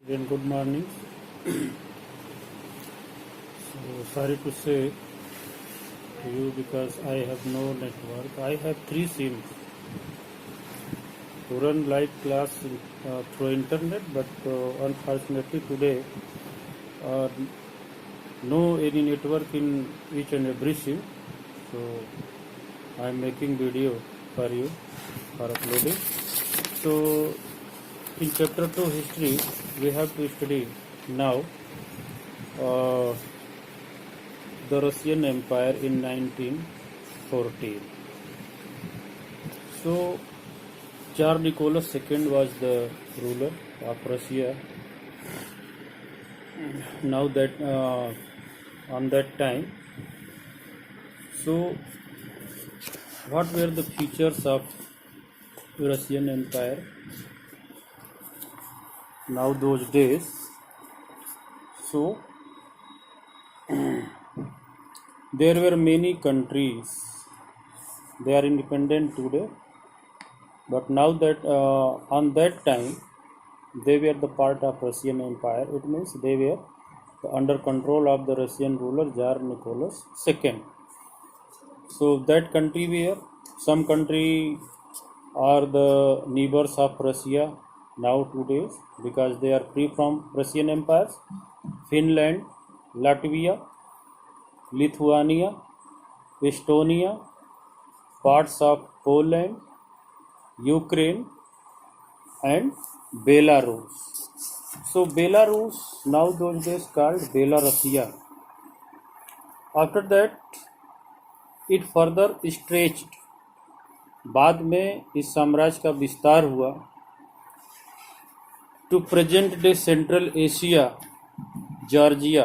Again, good morning. Sorry to say to you because I have no network. I have 3 SIMs to run live class through internet, but unfortunately today uh, no any network in each and every SIM. So I am making video for you for uploading. So in chapter 2 history we have to study now uh, the Russian Empire in 1914. So Tsar Nicholas II was the ruler of Russia. Now that on that time, so what were the features of Russian Empire? Now those days, so there were many countries. They are independent today, but now that on that time they were the part of Russian Empire. It means they were under control of the Russian ruler Tsar Nicholas II. So that country where some country are the neighbors of Russia nowadays because they are free from Russian empires. Finland, Latvia, Lithuania, Estonia, parts of Poland, Ukraine, and Belarus. So Belarus now those days called Belarusia. After that it further stretched. बाद में इस साम्राज्य का विस्तार हुआ to present day Central Asia, Georgia,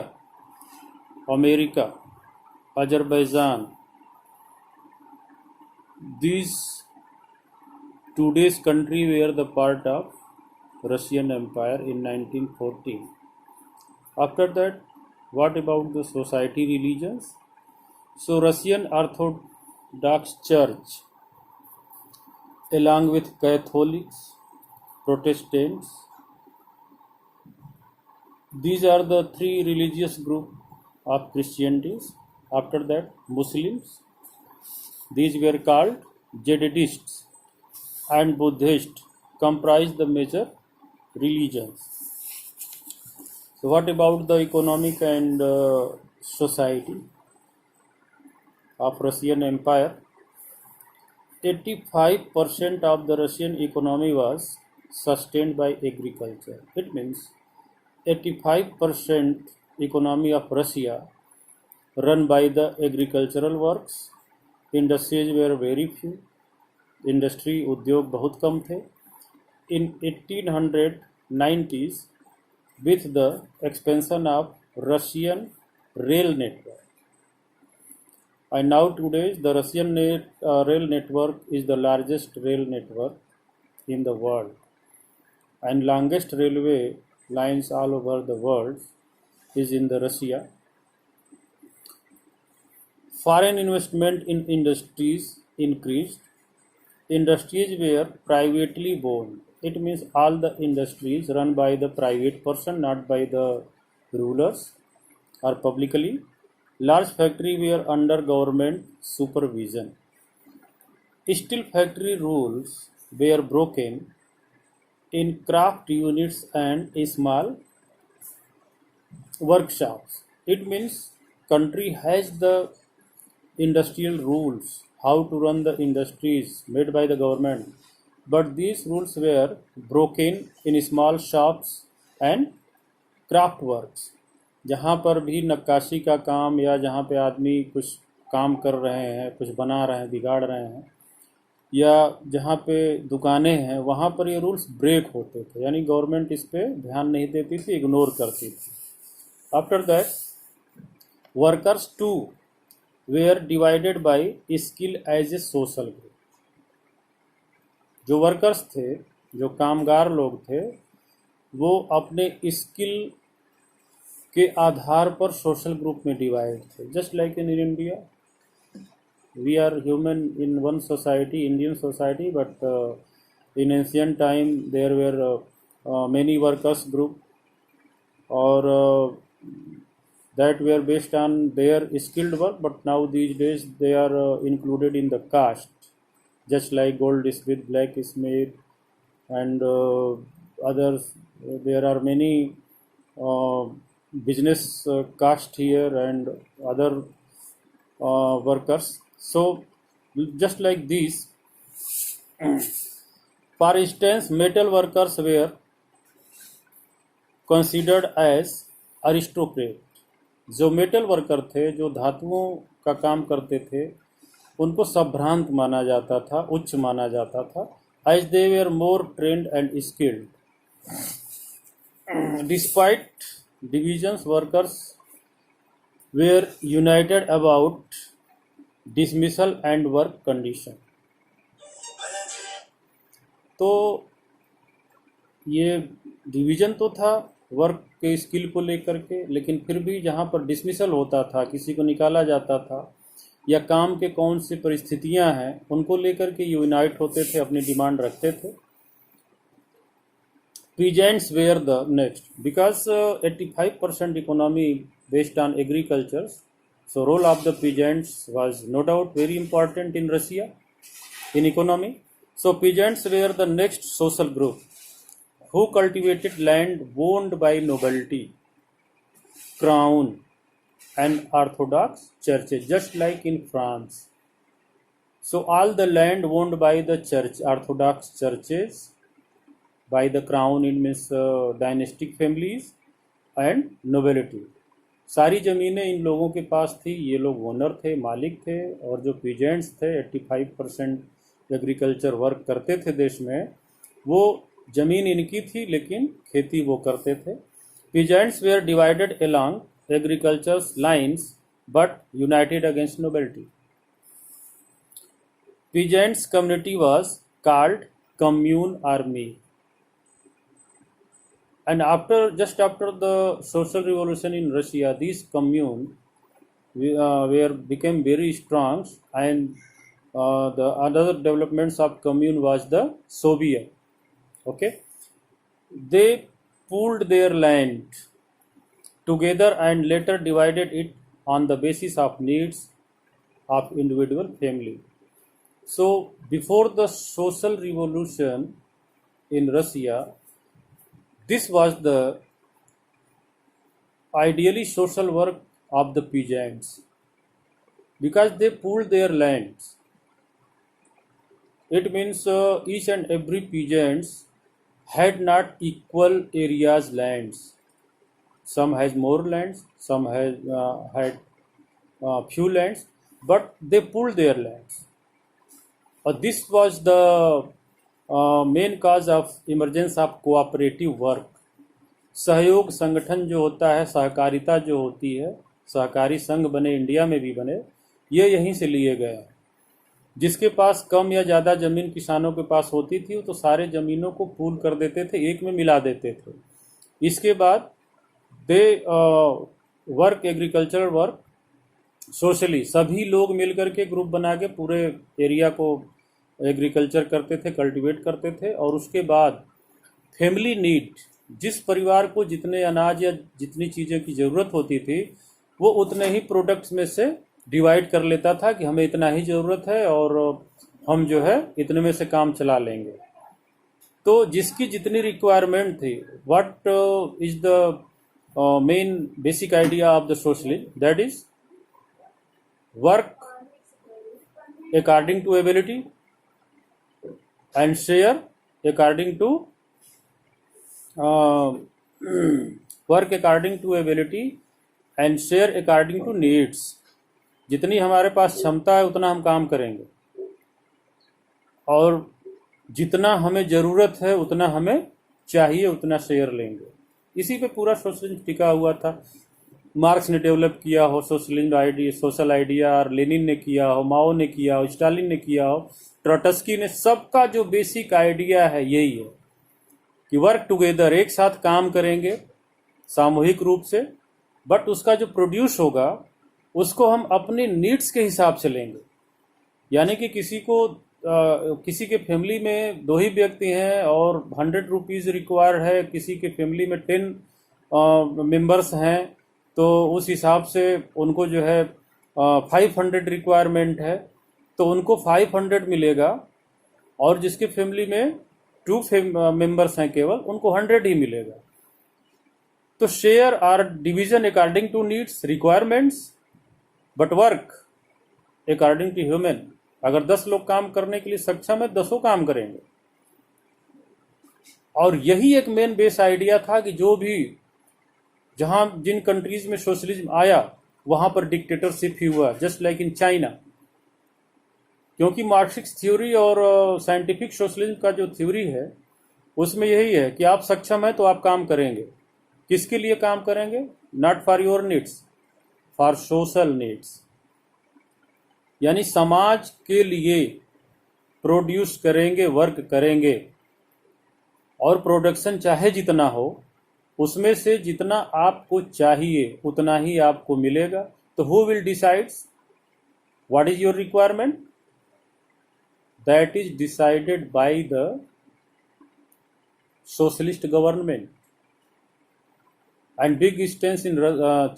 America, Azerbaijan. These today's country were the part of Russian Empire in 1914. After that, what about the society religions? So Russian Orthodox Church along with Catholics, Protestants, these are the three religious groups of Christianity. After that, Muslims, these were called Jihadists, and Buddhists comprise the major religions. So what about the economic and society of Russian Empire? 85% of the Russian economy was sustained by agriculture. It means 85% economy of Russia run by the agricultural works. Industries were very few. Industry उद्योग बहुत कम थे. In 1890s, with the expansion of Russian rail network, and now today the Russian rail network is the largest rail network in the world, and longest railway lines all over the world is in the Russia. Foreign investment in industries increased. Industries were privately owned. It means all the industries run by the private person, not by the rulers or publicly. Large factories were under government supervision. Steel factory rules were broken in craft units and small workshops. It means country has the industrial rules how to run the industries made by the government, but these rules were broken in small shops and craft works. जहाँ पर भी नक्काशी का काम या जहाँ पे आदमी कुछ काम कर रहे हैं, कुछ बना रहे हैं, बिगाड़ रहे हैं, या जहाँ पे दुकानें हैं, वहाँ पर ये रूल्स ब्रेक होते थे. यानी गवर्नमेंट इस पे ध्यान नहीं देती थी, इग्नोर करती थी. After that workers too were divided by skill as a social group. जो वर्कर्स थे, जो कामगार लोग थे, वो अपने स्किल के आधार पर सोशल ग्रुप में डिवाइड थे. Just like in India, we are human in one society, Indian society, but in ancient time there were many workers group, or that were based on their skilled work, but now these days they are included in the caste, just like goldsmith, blacksmith, and others. There are many uh, business caste here and other workers. So, just like this, for instance, metal workers were considered as aristocrat. जो metal worker थे, जो धातुओं का काम करते थे, उनको संभ्रांत माना जाता था, उच्च माना जाता था, as they were more trained and skilled. Despite divisions, workers were united about dismissal and work condition. तो ये डिवीजन तो था वर्क के स्किल को लेकर के, लेकिन फिर भी जहाँ पर डिसमिसल होता था, किसी को निकाला जाता था, या काम के कौन सी परिस्थितियाँ हैं, उनको लेकर के यूनाइट होते थे, अपनी डिमांड रखते थे. Peasants were the next, because 85% economy based on agriculture. So role of the peasants was no doubt very important in Russia in economy. So peasants were the next social group who cultivated land owned by nobility, crown, and orthodox churches, just like in France. So all the land owned by the church, orthodox churches, by the crown, it means dynastic families and nobility. सारी ज़मीनें इन लोगों के पास थी, ये लोग owner थे, मालिक थे, और जो पीजेंट्स थे 85% एग्रीकल्चर वर्क करते थे देश में, वो ज़मीन इनकी थी लेकिन खेती वो करते थे. Peasants were divided along agriculture lines but united against nobility. Peasants community was called commune army. And just after the social revolution in Russia, these commune became very strong, and the other developments of commune was the Soviet. Okay, they pooled their land together and later divided it on the basis of needs of individual family. So before the social revolution in Russia, this was the ideally social work of the peasants, because they pooled their lands. It means each and every peasants had not equal areas lands. Some has more lands, some has had few lands, but they pooled their lands. This was the main cause of emergence of cooperative work. सहयोग संगठन जो होता है, सहकारिता जो होती है, सहकारी संघ बने, इंडिया में भी बने, ये यहीं से लिए गए हैं. जिसके पास कम या ज़्यादा ज़मीन किसानों के पास होती थी, तो सारे ज़मीनों को पूल कर देते थे, एक में मिला देते थे. इसके बाद they work agricultural work socially, सभी लोग मिलकर के ग्रुप बना के पूरे एरिया को एग्रीकल्चर करते थे, कल्टीवेट करते थे. और उसके बाद फैमिली नीड, जिस परिवार को जितने अनाज या जितनी चीज़ें की ज़रूरत होती थी, वो उतने ही प्रोडक्ट्स में से डिवाइड कर लेता था कि हमें इतना ही ज़रूरत है और हम जो है इतने में से काम चला लेंगे. तो जिसकी जितनी रिक्वायरमेंट थी, what is the main basic idea of the socialism, that is work according to ability and share according to work according to ability and share according to needs. जितनी हमारे पास क्षमता है उतना हम काम करेंगे, और जितना हमें ज़रूरत है उतना हमें चाहिए, उतना शेयर लेंगे. इसी पे पूरा सोशलिज्म टिका हुआ था. मार्क्स ने डेवलप किया हो सोशल आइडिया, और लेनिन ने किया हो, माओ ने किया हो, स्टालिन ने किया हो, ट्रोट्स्की ने, सबका जो बेसिक आइडिया है यही है कि वर्क टुगेदर, एक साथ काम करेंगे सामूहिक रूप से, बट उसका जो प्रोड्यूस होगा उसको हम अपने नीड्स के हिसाब से लेंगे. यानी कि किसी के फैमिली में 2 ही व्यक्ति हैं और 100 रुपीज़ रिक्वायर है, किसी के फैमिली में 10 मेंबर्स हैं तो उस हिसाब से उनको जो है 500 रिक्वायरमेंट है तो उनको 500 मिलेगा, और जिसकी फैमिली में 2 मेंबर्स हैं केवल उनको 100 ही मिलेगा। तो share or division according to needs requirements but work according to human. अगर 10 लोग काम करने के लिए सक्षम है, 10 काम करेंगे। और यही एक मेन बेस आइडिया था कि जो भी जहां जिन कंट्रीज में सोशलिज्म आया वहां पर डिक्टेटरशिप ही हुआ, जस्ट लाइक इन चाइना। क्योंकि मार्क्सिस्ट थ्योरी और साइंटिफिक सोशलिज्म का जो थ्योरी है उसमें यही है कि आप सक्षम हैं तो आप काम करेंगे। किसके लिए काम करेंगे? Not for your needs, for social needs, यानी समाज के लिए प्रोड्यूस करेंगे, वर्क करेंगे, और प्रोडक्शन चाहे जितना हो उसमें से जितना आपको चाहिए उतना ही आपको मिलेगा। तो who will decides what is your requirement? That is decided by the socialist government. And big instance in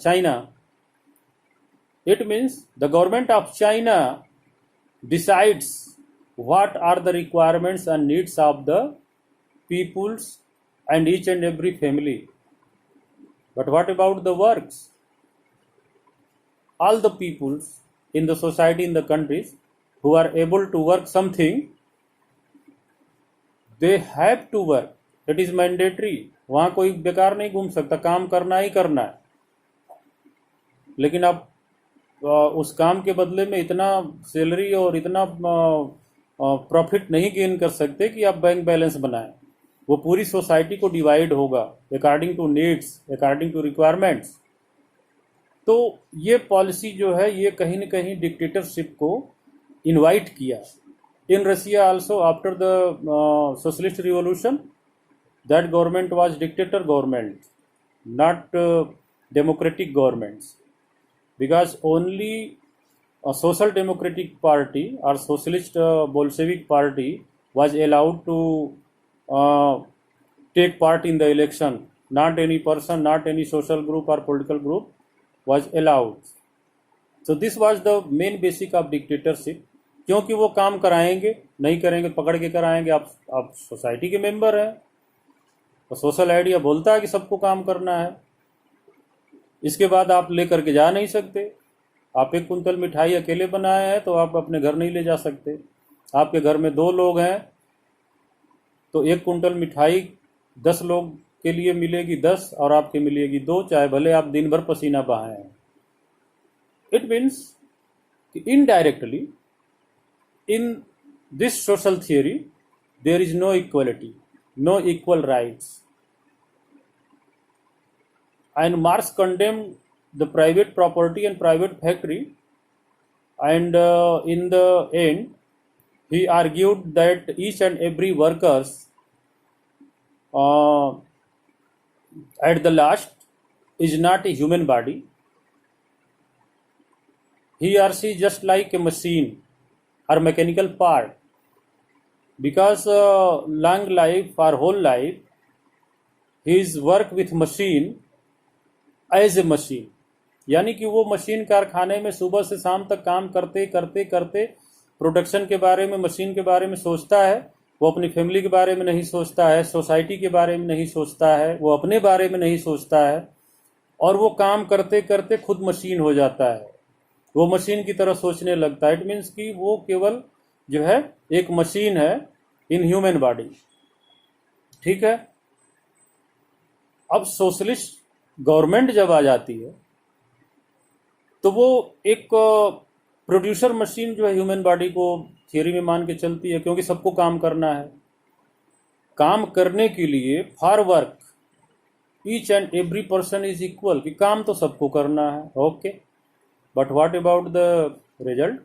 China, it means the government of China decides what are the requirements and needs of the peoples and each and every family. But what about the works? All the peoples in the society, in the countries who are able to work something, they have to work. It is mandatory. वहां कोई बेकार नहीं घूम सकता, काम करना ही करना है। लेकिन आप उस काम के बदले में इतना सैलरी और इतना प्रॉफिट नहीं गेन कर सकते कि आप बैंक बैलेंस बनाएं। वो पूरी सोसाइटी को डिवाइड होगा according to needs, according to requirements. तो ये पॉलिसी जो है ये कहीं न कहीं डिक्टेटरशिप को इनवाइट किया। In Russia also after the socialist revolution, that government was dictator government, not democratic governments, because only a social democratic party or socialist Bolshevik party was allowed to take part in the election. Not any person, not any social group or political group was allowed. So this was the main basic of dictatorship. क्योंकि वो काम कराएंगे, नहीं करेंगे पकड़ के कराएंगे। आप सोसाइटी के मेंबर हैं, तो सोशल आइडिया बोलता है कि सबको काम करना है। इसके बाद आप लेकर के जा नहीं सकते। आप 1 कुंतल मिठाई अकेले बनाए हैं तो आप अपने घर नहीं ले जा सकते। आपके घर में 2 लोग हैं तो 1 कुंटल मिठाई 10 लोग के लिए मिलेगी 10 और आपके मिलेगी 2, चाहे भले आप दिन भर पसीना बहाएं हैं। इट मीन्स कि indirectly in this social theory there is no equality, no equal rights. And Marx condemned the private property and private factory, and in the end he argued that each and every workers at the last is not a human body. He or she just like a machine or mechanical part, because long life or whole life his work with machine as a machine, यानी कि वो machine कारखाने में सुबह से शाम तक काम करते करते करते प्रोडक्शन के बारे में, मशीन के बारे में सोचता है। वो अपनी फैमिली के बारे में नहीं सोचता है, सोसाइटी के बारे में नहीं सोचता है, वो अपने बारे में नहीं सोचता है, और वो काम करते करते खुद मशीन हो जाता है। वो मशीन की तरह सोचने लगता है। इट मीन्स कि वो केवल जो है एक मशीन है इन ह्यूमन बॉडी। ठीक है। अब सोशलिस्ट गवर्नमेंट जब आ जाती है तो वो एक प्रोड्यूसर मशीन जो है ह्यूमन बॉडी को थियरी में मान के चलती है, क्योंकि सबको काम करना है। काम करने के लिए for work each and every person is equal, कि काम तो सबको करना है। Okay, but what about the result?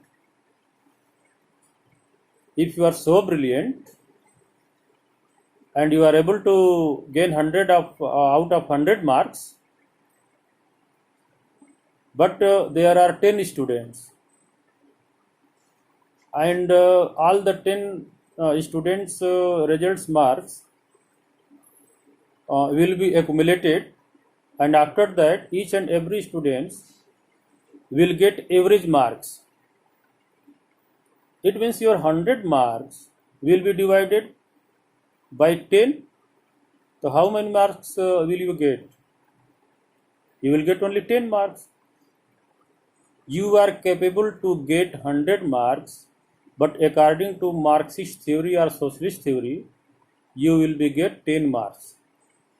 If you are so brilliant and you are able to gain 100 out of 100 marks, but there are 10 students, and all the 10 students results marks will be accumulated and after that each and every students will get average marks. It means your 100 marks will be divided by 10. So how many marks will you get? You will get only 10 marks. You are capable to get 100 marks, but according to Marxist theory or socialist theory, you will be get 10 marks.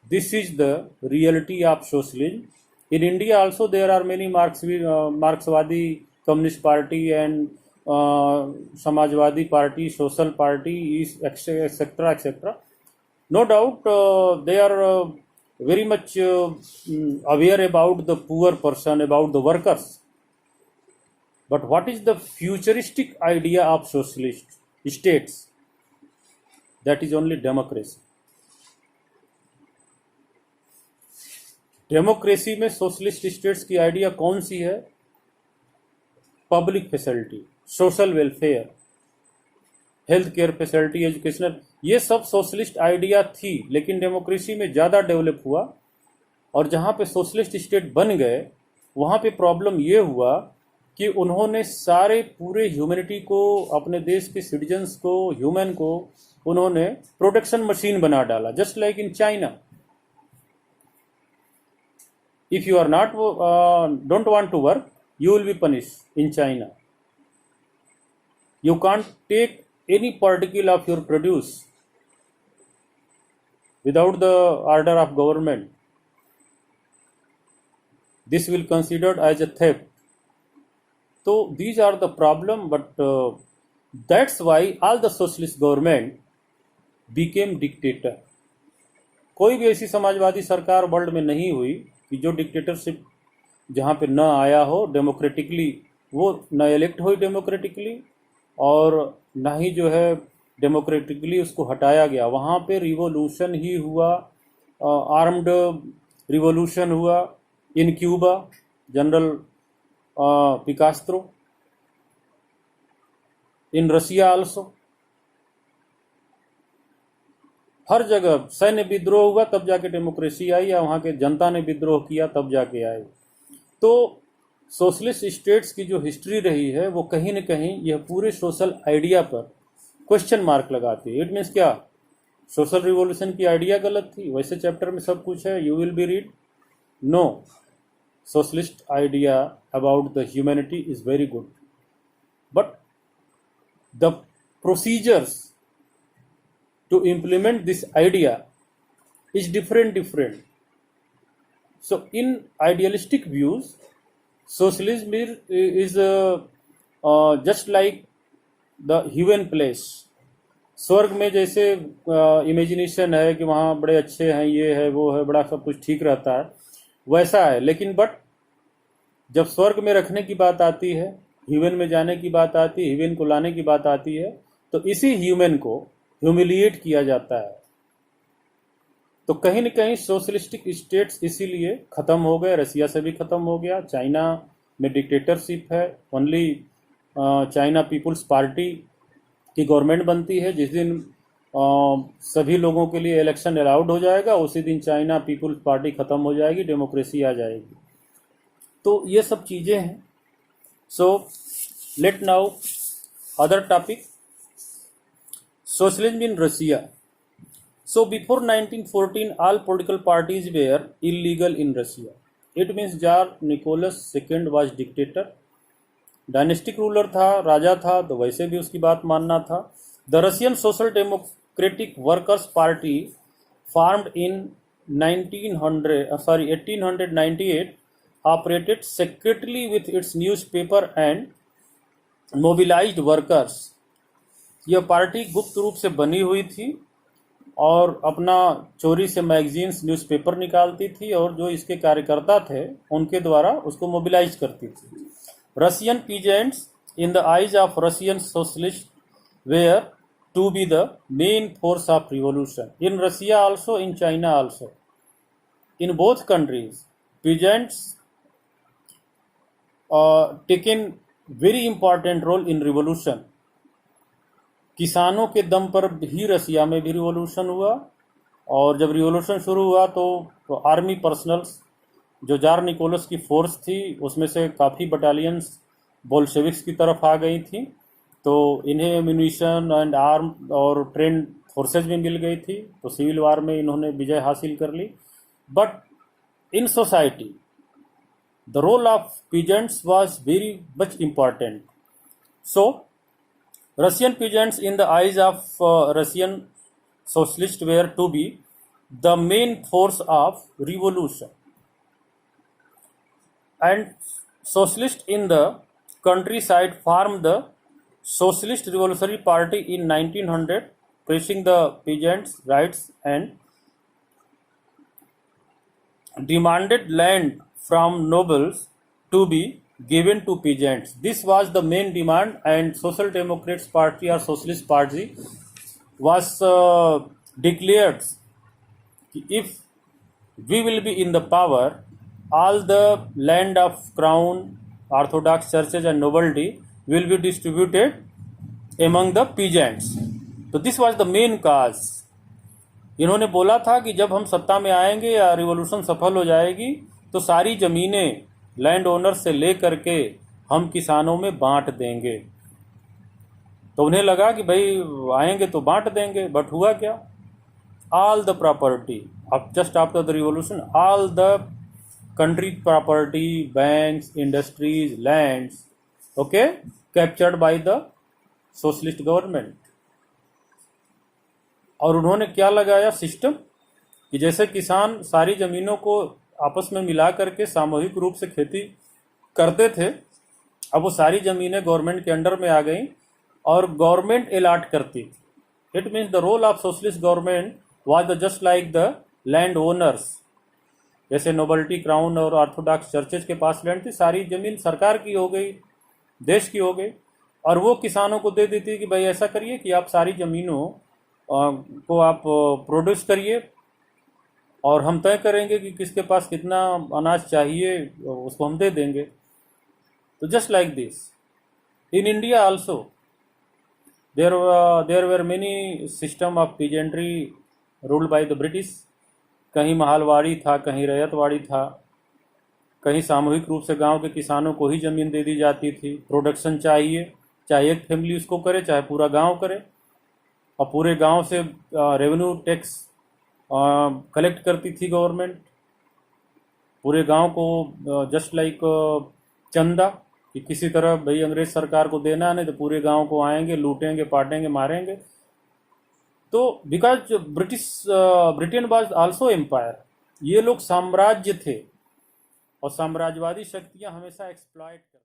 This is the reality of socialism. In India also there are many Marxwadi Communist Party and Samajwadi Party, Social Party, etc. etc. No doubt they are very much aware about the poor person, about the workers. But what is the futuristic idea of socialist states? That is only democracy. Democracy में socialist states की idea कौन सी है? Public facility, social welfare, health care facility, educational, ये सब socialist idea थी, लेकिन democracy में ज़्यादा डेवलप हुआ। और जहाँ पे सोशलिस्ट स्टेट बन गए वहाँ पे प्रॉब्लम ये हुआ कि उन्होंने सारे पूरे ह्यूमैनिटी को, अपने देश के सिटीजन्स को, ह्यूमन को उन्होंने प्रोडक्शन मशीन बना डाला, just like in China. If you are not don't want to work, you will be punished in China. You can't take any particle of your produce without the order of government. This will considered as a theft. So these are the problem, but that's why all the socialist government became dictator. कोई भी ऐसी समाजवादी सरकार world में नहीं हुई कि जो dictatorship जहाँ पे न आया हो डेमोक्रेटिकली, वो न इलेक्ट हुई डेमोक्रेटिकली और ना ही जो है डेमोक्रेटिकली उसको हटाया गया। वहाँ पे रिवोल्यूशन ही हुआ, आर्म्ड रिवोल्यूशन हुआ इन क्यूबा, जनरल पिकास्त्रो, इन रसिया आल्सो। हर जगह सैन्य विद्रोह हुआ तब जाके डेमोक्रेसी आई, या वहाँ के जनता ने विद्रोह किया तब जाके आई। तो सोशलिस्ट स्टेट्स की जो हिस्ट्री रही है वो कहीं न कहीं यह पूरे सोशल आइडिया पर क्वेश्चन मार्क लगाती है। इट मीन्स क्या? सोशल रिवॉल्यूशन की आइडिया गलत थी? वैसे चैप्टर में सब कुछ है, you will be read. No, socialist idea about the humanity is very good, but the procedures to implement this idea is different. So in idealistic views, socialism is just like the heaven place. स्वर्ग में जैसे imagination है कि वहाँ बड़े अच्छे हैं, ये है वो है, बड़ा सब कुछ ठीक रहता है, वैसा है। लेकिन बट जब स्वर्ग में रखने की बात आती है, ह्यूमन में जाने की बात आती है, ह्यूमन को लाने की बात आती है, तो इसी ह्यूमन को ह्यूमिलिएट किया जाता है। तो कहीं न कहीं सोशलिस्टिक स्टेट्स इसीलिए ख़त्म हो गए। रसिया से भी ख़त्म हो गया, चाइना में डिक्टेटरशिप है, ओनली चाइना पीपुल्स पार्टी की गवर्नमेंट बनती है। जिस दिन सभी लोगों के लिए इलेक्शन अलाउड हो जाएगा उसी दिन चाइना पीपुल्स पार्टी ख़त्म हो जाएगी, डेमोक्रेसी आ जाएगी। तो ये सब चीज़ें हैं। So let now other topic, socialism in Russia. So before 1914 all political parties were illegal in Russia. It means Tsar Nicholas II was dictator, dynastic ruler था, राजा था, तो वैसे भी उसकी बात मानना था। The Russian social democratic workers party formed in 1898 operated secretly with its newspaper and mobilized workers. यह पार्टी गुप्त रूप से बनी हुई थी और अपना चोरी से मैगजीन्स, न्यूज़पेपर निकालती थी और जो इसके कार्यकर्ता थे उनके द्वारा उसको मोबिलाइज करती थी। Russian peasants in the eyes of Russian socialist were to be the main force of revolution in Russia also, in China also. In both countries peasants taken very important role in revolution. किसानों के दम पर ही रसिया में भी revolution हुआ, और जब revolution शुरू हुआ तो आर्मी पर्सनल्स जो जार निकोलस की फोर्स थी उसमें से काफ़ी बटालियंस बोल्शेविक्स की तरफ आ गई थी, तो इन्हें एम्यूनिशन एंड आर्म और ट्रेन फोर्सेज भी मिल गई थी, तो सिविल वार में इन्होंने विजय हासिल कर ली. But in society the role of peasants was very much important. So Russian peasants in the eyes of Russian socialists were to be the main force of revolution, and socialists in the countryside formed the Socialist Revolutionary Party in 1900, pressing the peasants' rights and demanded land from nobles to be given to peasants. This was the main demand, and Social Democrats Party or Socialist Party was declared, if we will be in the power, all the land of crown, orthodox churches and nobility will be distributed among the peasants. So this was the main cause. इन्होंने बोला था कि जब हम सत्ता में आएंगे या रिवॉल्यूशन सफल हो जाएगी तो सारी ज़मीनें लैंड ओनर से ले करके हम किसानों में बांट देंगे. तो उन्हें लगा कि भाई आएंगे तो बांट देंगे, बट हुआ क्या? All the property just after the revolution, all the country property, banks, industries, lands, okay, captured by the socialist government. और उन्होंने क्या लगाया सिस्टम कि जैसे किसान सारी ज़मीनों को आपस में मिला करके सामूहिक रूप से खेती करते थे, अब वो सारी ज़मीनें गवर्नमेंट के अंडर में आ गई और गवर्नमेंट अलाट करती थी. It means the role of socialist government was the just like the land owners. जैसे नोबल्टी, क्राउन और ऑर्थोडॉक्स चर्चेज के पास लैंड थी, सारी ज़मीन सरकार की हो गई, देश की हो गई, और वो किसानों को दे देती कि भाई ऐसा करिए कि आप सारी ज़मीनों को आप प्रोड्यूस करिए और हम तय करेंगे कि किसके पास कितना अनाज चाहिए, उसको हम दे देंगे. तो just like this in India also there were many system of peasantry ruled by the British. कहीं महालवाड़ी था, कहीं रैयतवाड़ी था, कहीं सामूहिक रूप से गांव के किसानों को ही ज़मीन दे दी जाती थी. प्रोडक्शन चाहिए, चाहे एक फैमिली उसको करे चाहे पूरा गांव करे, और पूरे गांव से रेवेन्यू टैक्स कलेक्ट करती थी गवर्नमेंट पूरे गांव को, जस्ट लाइक चंदा, कि किसी तरह भाई अंग्रेज सरकार को देना है, नहीं तो पूरे गांव को आएंगे, लूटेंगे, पाटेंगे, मारेंगे. तो because Britain was also empire, ये लोग साम्राज्य थे और साम्राज्यवादी शक्तियां हमेशा एक्सप्लॉइट करती.